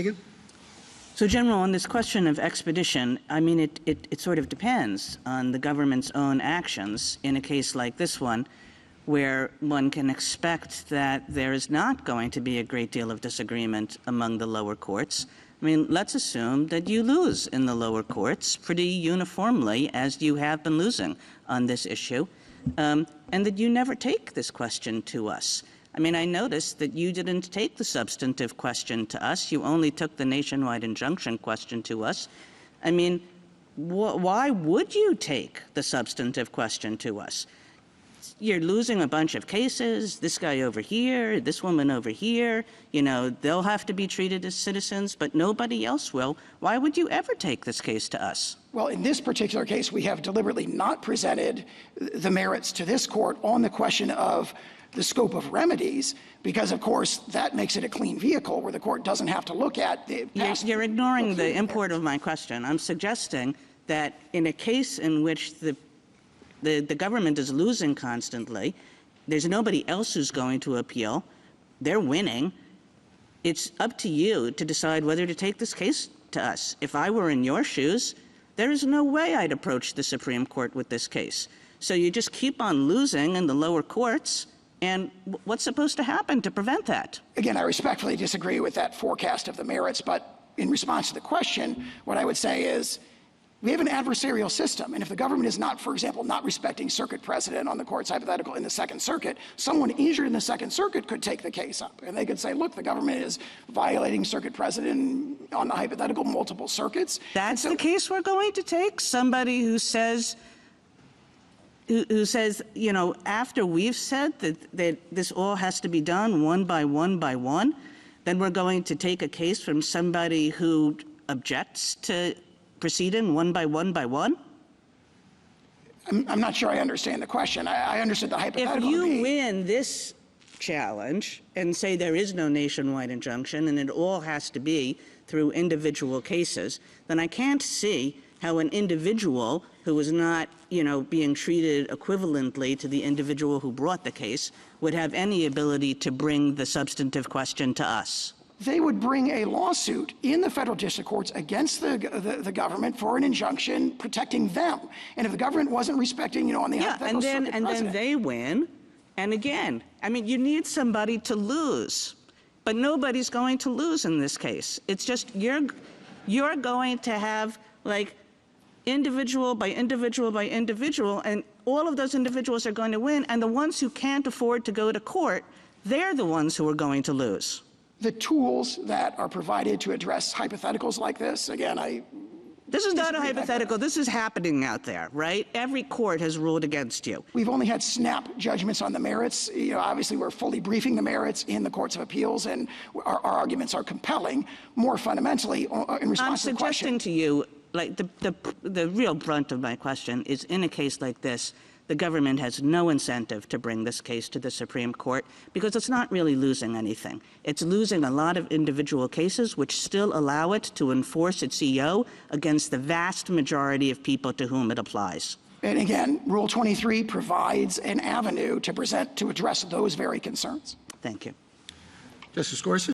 Kagan? So, General, on this question of expedition, I mean, it sort of depends on the government's own actions in a case like this one, where one can expect that there is not going to be a great deal of disagreement among the lower courts. I mean, let's assume that you lose in the lower courts pretty uniformly, as you have been losing on this issue, and that you never take this question to us. I mean, I noticed that you didn't take the substantive question to us. You only took the nationwide injunction question to us. I mean, why would you take the substantive question to us? You're losing a bunch of cases, this guy over here, this woman over here, you know, they'll have to be treated as citizens, but nobody else will. Why would you ever take this case to us? Well, in this particular case, we have deliberately not presented the merits to this court on the question of the scope of remedies, because, of course, that makes it a clean vehicle where the court doesn't have to look at the past. You're ignoring the import of my question. I'm suggesting that in a case in which the government is losing constantly, there's nobody else who's going to appeal, they're winning, it's up to you to decide whether to take this case to us. If I were in your shoes, there is no way I'd approach the Supreme Court with this case. So you just keep on losing in the lower courts, and what's supposed to happen to prevent that? Again, I respectfully disagree with that forecast of the merits, but in response to the question, what I would say is we have an adversarial system, and if the government is not, for example, not respecting circuit precedent on the court's hypothetical in the Second Circuit, someone injured in the Second Circuit could take the case up, and they could say, look, the government is violating circuit precedent on the hypothetical multiple circuits. That's the case we're going to take? Somebody who says, you know, after we've said that this all has to be done one by one by one, then we're going to take a case from somebody who objects to proceeding one by one by one? I'm not sure I understand the question. I understood the hypothetical. If you win this challenge and say there is no nationwide injunction and it all has to be through individual cases, then I can't see how an individual who is not, you know, being treated equivalently to the individual who brought the case would have any ability to bring the substantive question to us. They would bring a lawsuit in the federal district courts against the government for an injunction protecting them. And if the government wasn't respecting, you know, on the hypothetical circuit precedent. Then they win. And again, I mean, you need somebody to lose. But nobody's going to lose in this case. It's just you're going to have, like, individual by individual by individual, and all of those individuals are going to win. And the ones who can't afford to go to court, they're the ones who are going to lose. The tools that are provided to address hypotheticals like this, again, This is not a hypothetical. This is happening out there, right? Every court has ruled against you. We've only had snap judgments on the merits. You know, obviously, we're fully briefing the merits in the courts of appeals, and our arguments are compelling. More fundamentally, in response to the question, I'm suggesting to you, like, the real brunt of my question is, in a case like this, the government has no incentive to bring this case to the Supreme Court because it's not really losing anything. It's losing a lot of individual cases which still allow it to enforce its EO against the vast majority of people to whom it applies. And again, Rule 23 provides an avenue to address those very concerns. Thank you. Justice Gorsuch?